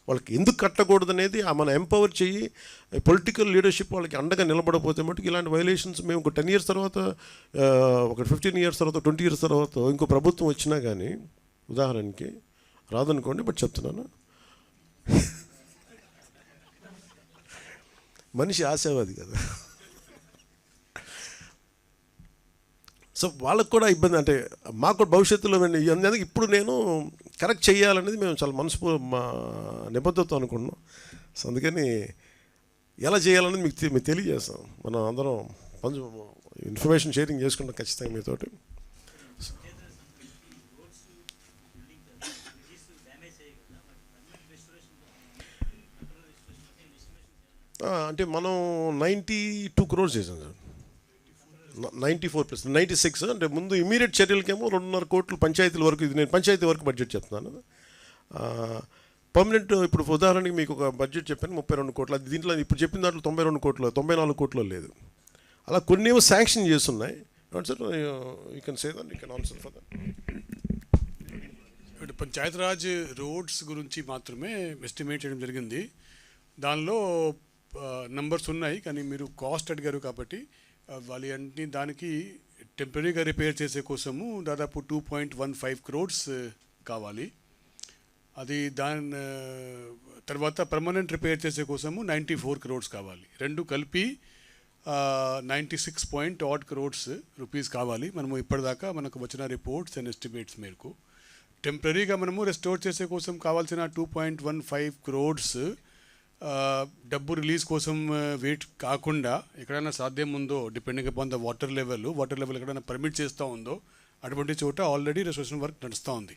వాళ్ళకి ఎందుకు కట్టకూడదు అనేది మనం ఎంపవర్ చెయ్యి. పొలిటికల్ లీడర్షిప్ వాళ్ళకి అండగా నిలబడకపోతే మటుకు ఇలాంటి వైలేషన్స్ మేము ఒక 10 years తర్వాత, ఒక 15 years తర్వాత, 20 years తర్వాత ఇంకో ప్రభుత్వం వచ్చినా కానీ ఉదాహరణకి రాదనుకోండి, బట్ చెప్తున్నాను, మనిషి ఆశావాది కదా. సో వాళ్ళకు కూడా ఇబ్బంది, అంటే మాకు కూడా భవిష్యత్తులో అందుకే ఇప్పుడు నేను కరెక్ట్ చేయాలనేది మేము చాలా మా నిబద్ధతతో అనుకున్నాం. సో అందుకని ఎలా చేయాలనేది మీకు తెలియజేస్తాం. మనం అందరం ఇన్ఫర్మేషన్ షేరింగ్ చేసుకుంటాం ఖచ్చితంగా మీతోటి. అంటే మనం 92 crores చేసాం సార్. 94 + 96, అంటే ముందు ఇమీడియట్ చర్యలకేమో 2.5 కోట్లు పంచాయతీల వరకు. ఇది నేను పంచాయతీ వరకు బడ్జెట్ చెప్తున్నాను. పర్మనెంట్ ఇప్పుడు ఉదాహరణకి మీకు ఒక బడ్జెట్ చెప్పాను 32 కోట్లు. అది దీంట్లో ఇప్పుడు చెప్పిన దాంట్లో 92 కోట్లు, 94 కోట్లు లేదు. అలా కొన్ని ఏమో శాంక్షన్ చేస్తున్నాయి sir. You can say that, you can answer for that. ఇప్పుడు పంచాయతీరాజ్ రోడ్స్ గురించి మాత్రమే ఎస్టిమేట్ చేయడం జరిగింది. దానిలో నంబర్స్ ఉన్నాయి, కానీ మీరు కాస్ట్ అడిగారు కాబట్టి వాళ్ళ అన్ని దానికి టెంపరీగా రిపేర్ చేసే కోసము దాదాపు 2.15 crores కావాలి. అది దాని తర్వాత పర్మనెంట్ రిపేర్ చేసే కోసము 94 crores కావాలి. రెండు కలిపి 96 crores రూపీస్ కావాలి. మనము ఇప్పటిదాకా మనకు వచ్చిన రిపోర్ట్స్ అండ్ ఎస్టిమేట్స్ మేరకు టెంపరీగా మనము రెస్టోర్ చేసే కోసం కావాల్సిన 2.15 crores డబ్బు రిలీజ్ కోసం వెయిట్ కాకుండా ఎక్కడైనా సాధ్యం ఉందో, depending upon the water level ఎక్కడైనా పర్మిట్ చేస్తూ ఉందో అటువంటి చోట ఆల్రెడీ రెస్టోరేషన్ వర్క్ నడుస్తూ ఉంది.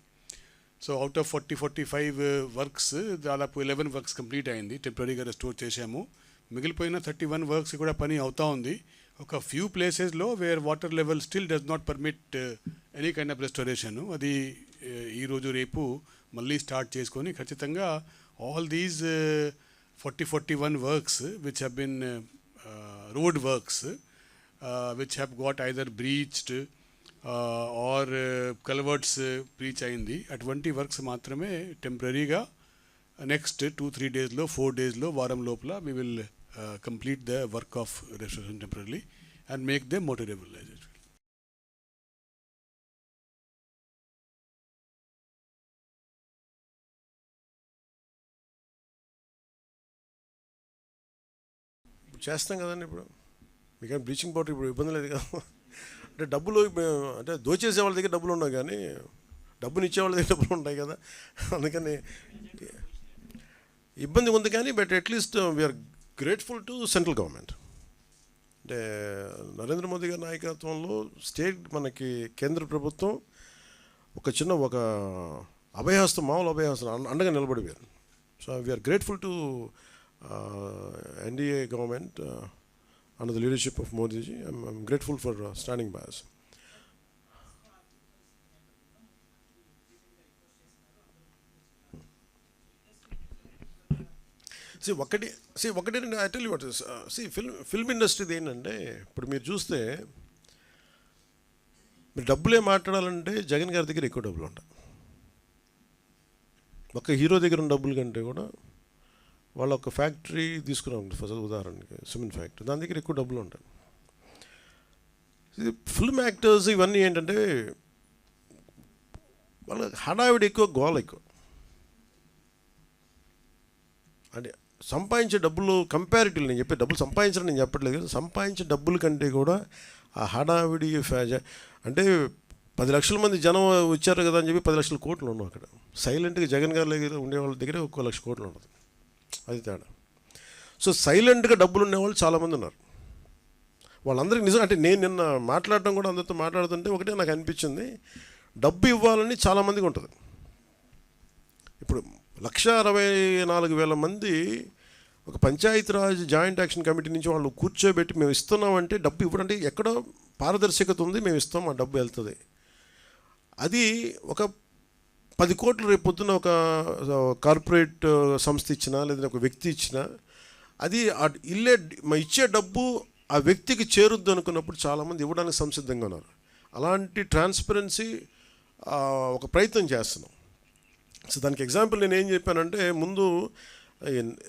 సో అవుట్ ఆఫ్ 45 వర్క్స్ దాదాపు 11 వర్క్స్ కంప్లీట్ అయింది, టెంపరీగా రెస్టోర్ చేశాము. మిగిలిపోయిన 31 వర్క్స్ కూడా పని అవుతూ ఉంది. ఒక ఫ్యూ ప్లేసెస్లో wear water level still does not permit any kind of restoration. అది ఈరోజు రేపు మళ్ళీ స్టార్ట్ చేసుకొని ఖచ్చితంగా all these 41 works which have been road works which have got either breached or culverts breach అయింది. అటువంటి వర్క్స్ మాత్రమే టెంపరీగా నెక్స్ట్ 2-3 daysలో 4 daysలో వారం లోపల we will complete the work of restoration temporarily and make them motorable. చేస్తాం కదండి. ఇప్పుడు మీకేం బ్లీచింగ్ పౌడర్ ఇప్పుడు ఇబ్బంది లేదు కదా. అంటే డబ్బులు, అంటే దోచేసే వాళ్ళ దగ్గర డబ్బులు ఉండవు, కానీ డబ్బుని ఇచ్చే వాళ్ళ దగ్గర డబ్బులు ఉంటాయి కదా. అందుకని ఇబ్బంది ఉంది, కానీ but at least we are grateful to central government. అంటే నరేంద్ర మోదీ గారి నాయకత్వంలో మనకి కేంద్ర ప్రభుత్వం ఒక అభయహస్తం, మామూలు అభయహస్తం అండగా నిలబడిపోయారు. So we are grateful to NDA government under the leadership of Modi ji. I'm grateful for standing by us. ఒకటి I tell you what is, film industry ఏంటంటే ఇప్పుడు మీరు చూస్తే మీరు డబ్బులే మాట్లాడాలంటే జగన్ గారి దగ్గర ఎక్కువ డబ్బులు ఉంటాయి. ఒక హీరో దగ్గర ఉన్న డబ్బుల కంటే కూడా వాళ్ళ ఒక ఫ్యాక్టరీ తీసుకున్నాం ఫస్ట్ ఉదాహరణకి, సిమెంట్ ఫ్యాక్టరీ, దాని దగ్గర ఎక్కువ డబ్బులు ఉంటాయి. ఫిల్మ్ యాక్టర్స్ ఇవన్నీ ఏంటంటే వాళ్ళ హడావిడి ఎక్కువ, గోల ఎక్కువ. అంటే సంపాదించే డబ్బులు కంపారిటివ్లీ, నేను చెప్పే డబ్బులు సంపాదించడం నేను చెప్పట్లేదు కదా, సంపాదించే డబ్బుల కంటే కూడా ఆ హడావిడి అంటే 10 లక్షల మంది జనం వచ్చారు కదా అని చెప్పి 10 లక్షల కోట్లు ఉన్నాం అక్కడ. సైలెంట్గా జగన్ గారి దగ్గర ఉండేవాళ్ళ దగ్గర 1 లక్ష కోట్లు ఉండదు. అది తేడా. సో సైలెంట్గా డబ్బులు ఉండేవాళ్ళు చాలామంది ఉన్నారు. వాళ్ళందరికీ నిజం, అంటే నేను నిన్న మాట్లాడడం కూడా అందరితో మాట్లాడుతుంటే ఒకటే నాకు అనిపించింది, డబ్బు ఇవ్వాలని చాలామందికి ఉంటుంది. ఇప్పుడు 1,64,000 మంది ఒక పంచాయతీరాజ్ జాయింట్ యాక్షన్ కమిటీ నుంచి వాళ్ళు కూర్చోబెట్టి మేము ఇస్తున్నామంటే డబ్బు ఇవ్వడం, అంటే ఎక్కడో పారదర్శకత ఉంది, మేము ఇస్తాం, ఆ డబ్బు వెళ్తుంది. అది ఒక 10 కోట్లు రేపు పొద్దున్న ఒక కార్పొరేట్ సంస్థ ఇచ్చినా లేదా ఒక వ్యక్తి ఇచ్చినా, అది ఇచ్చే డబ్బు ఆ వ్యక్తికి చేరుద్దు అనుకున్నప్పుడు చాలామంది ఇవ్వడానికి సంసిద్ధంగా ఉన్నారు. అలాంటి ట్రాన్స్పరెన్సీ ఒక ప్రయత్నం చేస్తున్నాం. సో దానికి ఎగ్జాంపుల్ నేను ఏం చెప్పానంటే, ముందు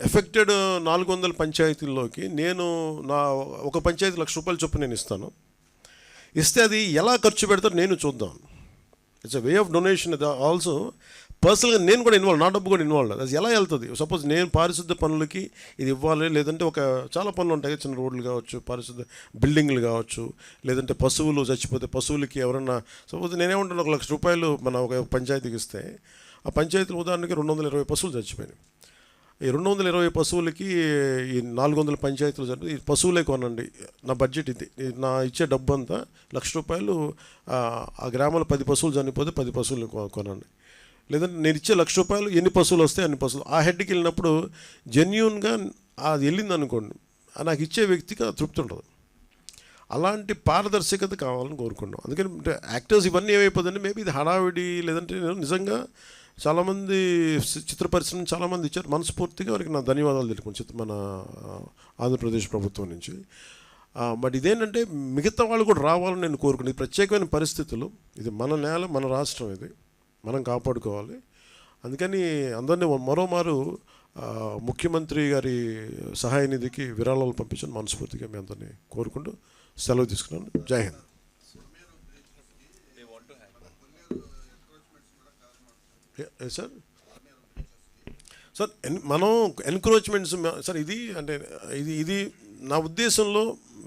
ఎఫెక్టెడ్ 400 పంచాయతీల్లోకి నేను నా ఒక పంచాయతీ ₹1,00,000 చొప్పున నేను ఇస్తాను. ఇస్తే అది ఎలా ఖర్చు పెడతారో నేను చూద్దాం. It's a way of donation. అది ఆల్సో పర్సనల్గా నేను కూడా ఇన్వాల్వ్, నా డబ్బు కూడా ఇన్వాల్వ్. అది ఎలా వెళ్తుంది? సపోజ్ నేను పారిశుద్ధ పనులకి ఇది ఇవ్వాలి, లేదంటే ఒక చాలా పనులు ఉంటాయి, చిన్న రోడ్లు కావచ్చు, పారిశుద్ధ బిల్డింగ్లు కావచ్చు, లేదంటే పశువులు చచ్చిపోతే పశువులకి ఎవరన్నా, సపోజ్ నేనేమంటాను, ₹1,00,000 మన ఒక పంచాయతీకి ఇస్తే, ఆ పంచాయతీలు ఉదాహరణకి 220 పశువులు చచ్చిపోయినాయి. ఈ 220 పశువులకి ఈ 400 పంచాయతీలు జరిపి ఈ పశువులే కొనండి, నా బడ్జెట్ ఇది, నా ఇచ్చే డబ్బు అంతా ₹1,00,000, ఆ గ్రామంలో 10 పశువులు చనిపోతే 10 పశువులు కొనండి. లేదంటే నేను ఇచ్చే ₹1,00,000 ఎన్ని పశువులు వస్తే అన్ని పశువులు. ఆ హెడ్కి వెళ్ళినప్పుడు జెన్యూన్గా అది వెళ్ళింది అనుకోండి, నాకు ఇచ్చే వ్యక్తికి తృప్తి ఉంటుంది. అలాంటి పారదర్శకత కావాలని కోరుకున్నాం. అందుకని యాక్టర్స్ ఇవన్నీ ఏమైపోతుందంటే, మేబీ ఇది హడావిడి, లేదంటే నిజంగా చాలామంది చిత్ర పరిశ్రమ చాలామంది ఇచ్చారు. మనస్ఫూర్తిగా వారికి నా ధన్యవాదాలు తెలుపుకుంటాను మన ఆంధ్రప్రదేశ్ ప్రభుత్వం నుంచి. బట్ ఇదేంటంటే మిగతా వాళ్ళు కూడా రావాలని నేను కోరుకున్నాను. ఇది ప్రత్యేకమైన పరిస్థితులు, ఇది మన నేల, మన రాష్ట్రం, ఇది మనం కాపాడుకోవాలి. అందుకని అందరినీ మరోమారు ముఖ్యమంత్రి గారి సహాయ నిధికి విరాళాలు పంపించని మనస్ఫూర్తిగా మీ అందరినీ కోరుకుంటూ సెలవు తీసుకున్నాను. జై హింద్. సార్ సార్ మనం ఎన్క్రోచ్మెంట్స్ సార్, ఇది అంటే ఇది నా ఉద్దేశంలో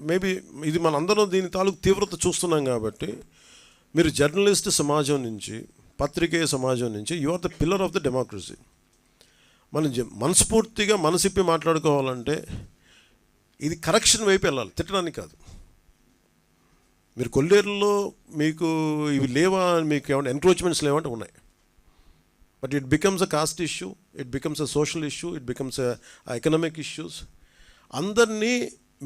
మేబీ ఇది మన అందరం దీని తాలూకు తీవ్రత చూస్తున్నాం కాబట్టి, మీరు జర్నలిస్ట్ సమాజం నుంచి, పత్రికేయ సమాజం నుంచి, you are the pillar of the democracy. మనం మనస్ఫూర్తిగా మనసిప్పి మాట్లాడుకోవాలంటే ఇది కరెక్షన్ వైపు వెళ్ళాలి, తిట్టడానికి కాదు. మీరు కొల్లేరులో మీకు ఇవి లేవా, మీకు ఏమైనా ఎన్క్రోచ్మెంట్స్ లేవంటే ఉన్నాయి. But it becomes a cost issue, it becomes a social issue, it becomes economic issues. అందరినీ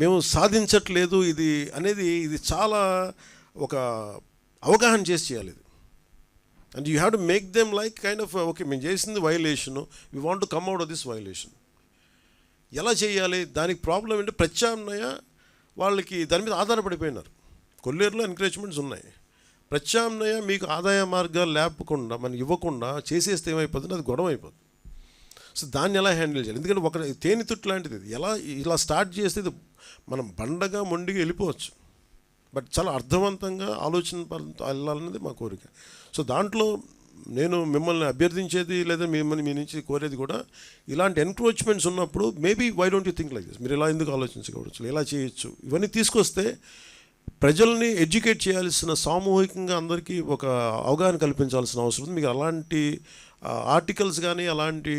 మేము సాధించట్లేదు ఇది అనేది, ఇది చాలా ఒక అవగాహన చేసి చేయాలి ఇది. And you have to make them like kind of, okay మేము చేసింది violation, we want to come out of this violation. ఎలా చేయాలి? దానికి ప్రాబ్లం ఏంటి? ప్రత్యామ్నాయ వాళ్ళకి దాని మీద ఆధారపడిపోయినారు. కొల్లేరులో ఎంకరేజ్మెంట్స్ ఉన్నాయి. ప్రత్యామ్నాయ మీకు ఆదాయ మార్గాలు లేపకుండా, మనకి ఇవ్వకుండా చేసేస్తే ఏమైపోతుంది, అది గొడవ అయిపోతుంది. సో దాన్ని ఎలా హ్యాండిల్ చేయాలి? ఎందుకంటే ఒక తేనెతుట్టు లాంటిది, ఎలా ఇలా స్టార్ట్ చేస్తే ఇది మనం బండగా మొండిగా వెళ్ళిపోవచ్చు. బట్ చాలా అర్థవంతంగా ఆలోచన వెళ్ళాలన్నది మా కోరిక. సో దాంట్లో నేను మిమ్మల్ని అభ్యర్థించేది, లేదా మిమ్మల్ని మీ నుంచి కోరేది కూడా, ఇలాంటి ఎన్క్రోచ్మెంట్స్ ఉన్నప్పుడు maybe why don't you think like this, మీరు ఇలా ఎందుకు ఆలోచించకూడదు, ఎలా చేయొచ్చు, ఇవన్నీ తీసుకొస్తే ప్రజల్ని ఎడ్యుకేట్ చేయాల్సిన, సామూహికంగా అందరికీ ఒక అవగాహన కల్పించాల్సిన అవసరం ఉంది. మీకు అలాంటి ఆర్టికల్స్ కానీ అలాంటి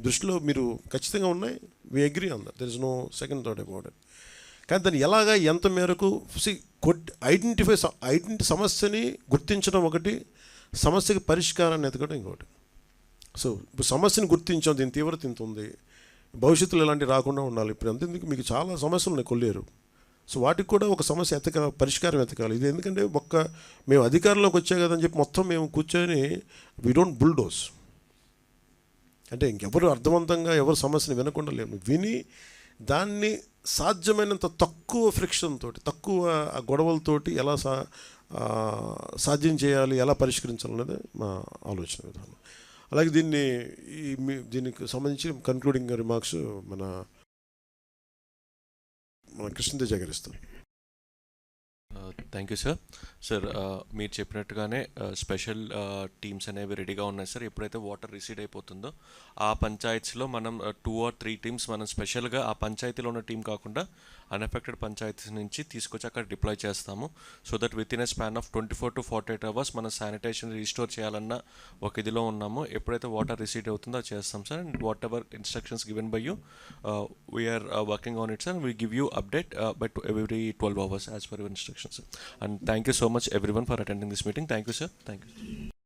దృష్టిలో మీరు ఖచ్చితంగా ఉన్నాయి. We agree on that, there is no second thought about it. కానీ దాన్ని ఎలాగా, ఎంత మేరకు సమస్యని గుర్తించడం ఒకటి, సమస్యకి పరిష్కారాన్ని ఎతకడం ఇంకోటి. సో ఇప్పుడు సమస్యని గుర్తించాం, దీని తీవ్రత ఇంత ఉంది, భవిష్యత్తులో ఇలాంటివి రాకుండా ఉండాలి. ఇప్పుడు అంతేందుకు మీకు చాలా సమస్యలు ఉన్నాయి కొల్లేరు. సో వాటికి కూడా ఒక సమస్య పరిష్కారం ఎతకాలి. ఇది ఎందుకంటే మేము అధికారంలోకి వచ్చే కదని చెప్పి మొత్తం మేము కూర్చొని వీ డోంట్ బుల్డోస్. అంటే ఇంకెవరు అర్థవంతంగా ఎవరు సమస్యని వినకుండా లేము, విని దాన్ని సాధ్యమైనంత తక్కువ ఫ్రిక్షన్ తోటి, తక్కువ గొడవలతోటి ఎలా సాధ్యం చేయాలి, ఎలా పరిష్కరించాలనేది మా ఆలోచన విధానం. అలాగే దీనికి సంబంధించి కన్క్లూడింగ్ రిమార్క్స్ మన కృష్ణతేజ గారు ఇస్తారు. Thank you sir. సార్ మీరు చెప్పినట్టుగానే స్పెషల్ టీమ్స్ అనేవి రెడీగా ఉన్నాయి సార్. ఎప్పుడైతే వాటర్ రిసీడ్ అయిపోతుందో ఆ పంచాయత్స్లో మనం 2 or 3 టీమ్స్ మనం స్పెషల్గా ఆ పంచాయతీలో ఉన్న టీం కాకుండా అన్ఎఫెక్టెడ్ పంచాయతీస్ నుంచి తీసుకొచ్చి అక్కడ డిప్లాయ్ చేస్తాము. So that with in a span of 24 to 48 hours మనం శానిటేషన్ రీస్టోర్ చేయాలన్న ఒక ఇదిలో ఉన్నాము. ఎప్పుడైతే వాటర్ రిసీడ్ అవుతుందో అది చేస్తాం sir. And whatever instructions given by you we are working on it sir. We give you update by every 12 hours as per your instructions. And thank you so much everyone for attending this meeting. Thank you sir. Thank you.